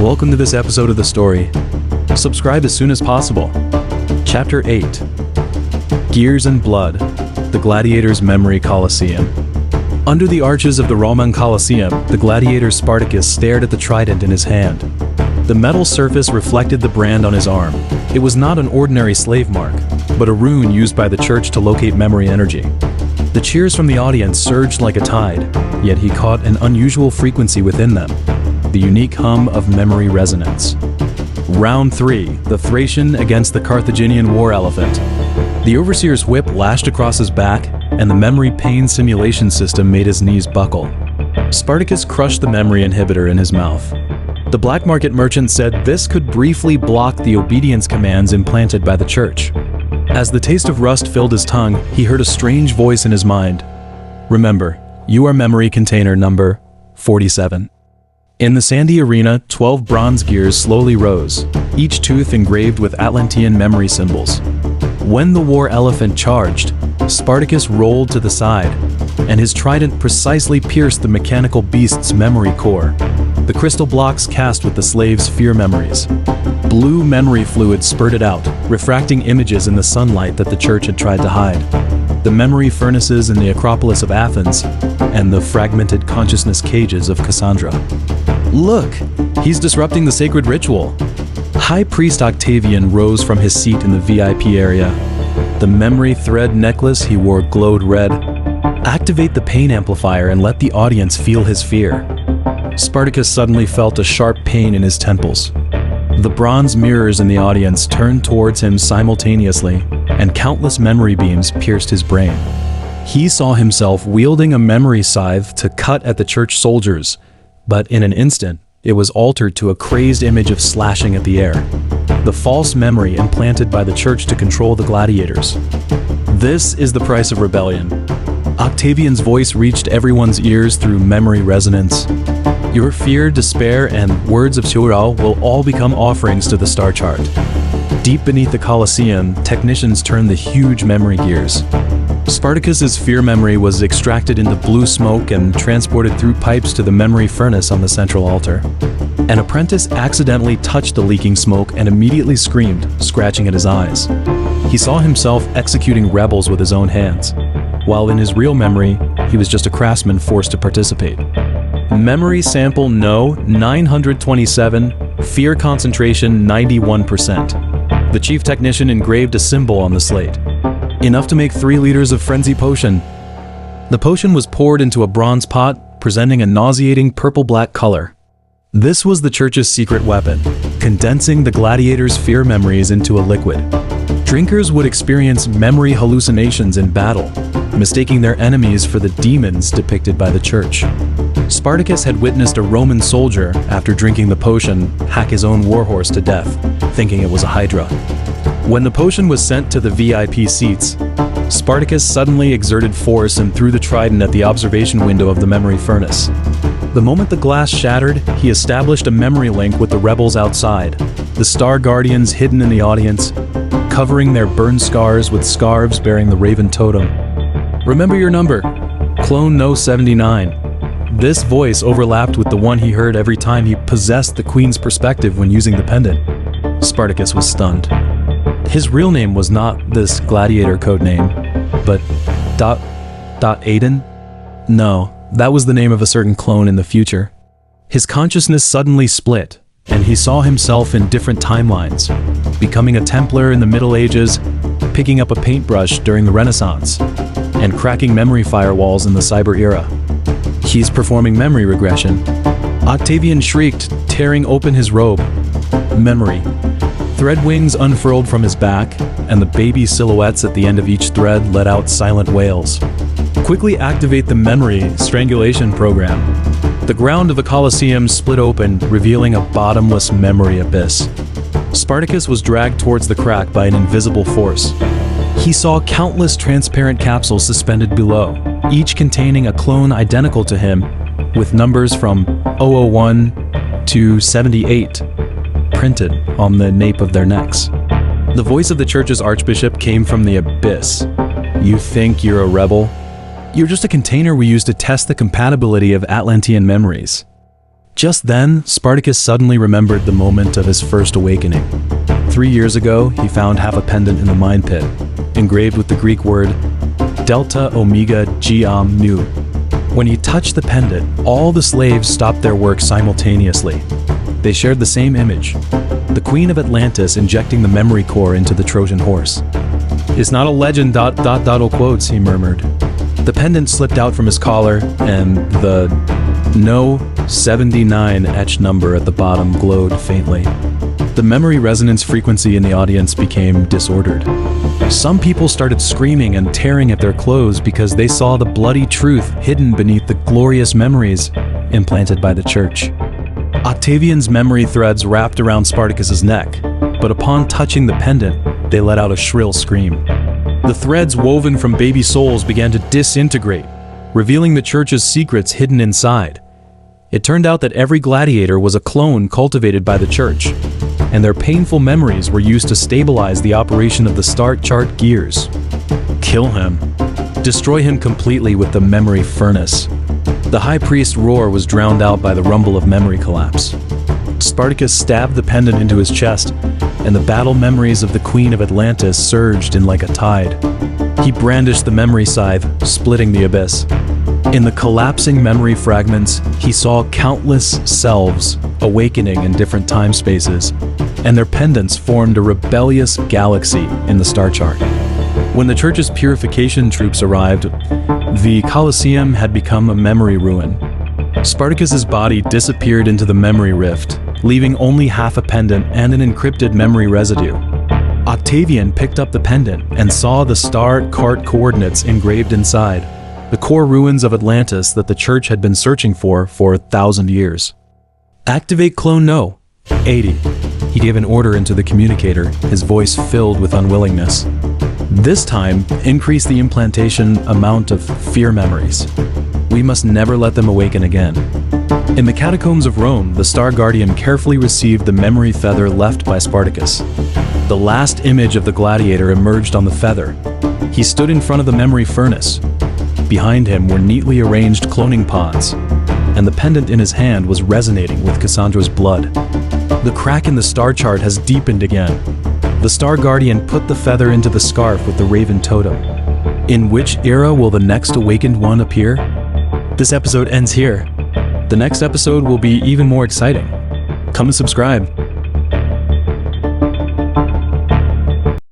Welcome to this episode of the story. Subscribe as soon as possible. Chapter 8. Gears and Blood, the Gladiator's Memory Colosseum. Under the arches of the Roman Colosseum, the gladiator Spartacus stared at the trident in his hand. The metal surface reflected the brand on his arm. It was not an ordinary slave mark, but a rune used by the church to locate memory energy. The cheers from the audience surged like a tide, yet he caught an unusual frequency within them, the unique hum of memory resonance. Round 3, the Thracian against the Carthaginian war elephant. The overseer's whip lashed across his back, and the memory pain simulation system made his knees buckle. Spartacus crushed the memory inhibitor in his mouth. The black market merchant said this could briefly block the obedience commands implanted by the church. As the taste of rust filled his tongue, he heard a strange voice in his mind. Remember, you are memory container number 47. In the sandy arena, 12 bronze gears slowly rose, each tooth engraved with Atlantean memory symbols. When the war elephant charged, Spartacus rolled to the side, and his trident precisely pierced the mechanical beast's memory core. The crystal blocks cast with the slave's fear memories. Blue memory fluid spurted out, refracting images in the sunlight that the church had tried to hide. The memory furnaces in the Acropolis of Athens, and the fragmented consciousness cages of Cassandra. Look, he's disrupting the sacred ritual. High Priest Octavian rose from his seat in the VIP area. The memory thread necklace he wore glowed red. Activate the pain amplifier and let the audience feel his fear. Spartacus suddenly felt a sharp pain in his temples. The bronze mirrors in the audience turned towards him simultaneously, and countless memory beams pierced his brain. He saw himself wielding a memory scythe to cut at the church soldiers, but in an instant, it was altered to a crazed image of slashing at the air. The false memory implanted by the church to control the gladiators. This is the price of rebellion. Octavian's voice reached everyone's ears through memory resonance. Your fear, despair, and words of Surau will all become offerings to the star chart. Deep beneath the Colosseum, technicians turned the huge memory gears. Spartacus's fear memory was extracted into blue smoke and transported through pipes to the memory furnace on the central altar. An apprentice accidentally touched the leaking smoke and immediately screamed, scratching at his eyes. He saw himself executing rebels with his own hands, while in his real memory, he was just a craftsman forced to participate. Memory sample No. 927, fear concentration 91%. The chief technician engraved a symbol on the slate. Enough to make 3 liters of frenzy potion. The potion was poured into a bronze pot, presenting a nauseating purple-black color. This was the church's secret weapon, condensing the gladiators' fear memories into a liquid. Drinkers would experience memory hallucinations in battle, mistaking their enemies for the demons depicted by the church. Spartacus had witnessed a Roman soldier, after drinking the potion, hack his own warhorse to death, thinking it was a hydra. When the potion was sent to the VIP seats, Spartacus suddenly exerted force and threw the trident at the observation window of the memory furnace. The moment the glass shattered, he established a memory link with the rebels outside, the Star Guardians hidden in the audience, covering their burn scars with scarves bearing the raven totem. Remember your number, Clone No. 79. This voice overlapped with the one he heard every time he possessed the queen's perspective when using the pendant. Spartacus was stunned. His real name was not this gladiator codename, but Aiden? No, that was the name of a certain clone in the future. His consciousness suddenly split, and he saw himself in different timelines, becoming a Templar in the Middle Ages, picking up a paintbrush during the Renaissance, and cracking memory firewalls in the cyber era. He's performing memory regression. Octavian shrieked, tearing open his robe. Memory. Thread wings unfurled from his back, and the baby silhouettes at the end of each thread let out silent wails. Quickly activate the memory strangulation program. The ground of the Colosseum split open, revealing a bottomless memory abyss. Spartacus was dragged towards the crack by an invisible force. He saw countless transparent capsules suspended below, each containing a clone identical to him, with numbers from 001 to 78 printed on the nape of their necks. The voice of the church's archbishop came from the abyss. You think you're a rebel? You're just a container we use to test the compatibility of Atlantean memories. Just then, Spartacus suddenly remembered the moment of his first awakening. 3 years ago, he found half a pendant in the mine pit, engraved with the Greek word Delta Omega Geom Nu. When he touched the pendant, all the slaves stopped their work simultaneously. They shared the same image, the Queen of Atlantis injecting the memory core into the Trojan horse. "It's not a legend, ... quotes, he murmured. The pendant slipped out from his collar, and the No 79 etched number at the bottom glowed faintly. The memory resonance frequency in the audience became disordered. Some people started screaming and tearing at their clothes because they saw the bloody truth hidden beneath the glorious memories implanted by the church. Octavian's memory threads wrapped around Spartacus's neck, but upon touching the pendant, they let out a shrill scream. The threads woven from baby souls began to disintegrate, revealing the church's secrets hidden inside. It turned out that every gladiator was a clone cultivated by the church, and their painful memories were used to stabilize the operation of the star chart gears. Kill him. Destroy him completely with the memory furnace. The high priest's roar was drowned out by the rumble of memory collapse. Spartacus stabbed the pendant into his chest, and the battle memories of the Queen of Atlantis surged in like a tide. He brandished the memory scythe, splitting the abyss. In the collapsing memory fragments, he saw countless selves awakening in different time spaces, and their pendants formed a rebellious galaxy in the star chart. When the church's purification troops arrived, the Colosseum had become a memory ruin. Spartacus's body disappeared into the memory rift, leaving only half a pendant and an encrypted memory residue. Octavian picked up the pendant and saw the star chart coordinates engraved inside, the core ruins of Atlantis that the church had been searching for 1,000 years. Activate clone no. 80. He gave an order into the communicator, his voice filled with unwillingness. This time, increase the implantation amount of fear memories. We must never let them awaken again. In the catacombs of Rome, the Star Guardian carefully received the memory feather left by Spartacus. The last image of the gladiator emerged on the feather. He stood in front of the memory furnace. Behind him were neatly arranged cloning pods, and the pendant in his hand was resonating with Cassandra's blood. The crack in the star chart has deepened again. The Star Guardian put the feather into the scarf with the raven totem. In which era will the next awakened one appear? This episode ends here. The next episode will be even more exciting. Come and subscribe.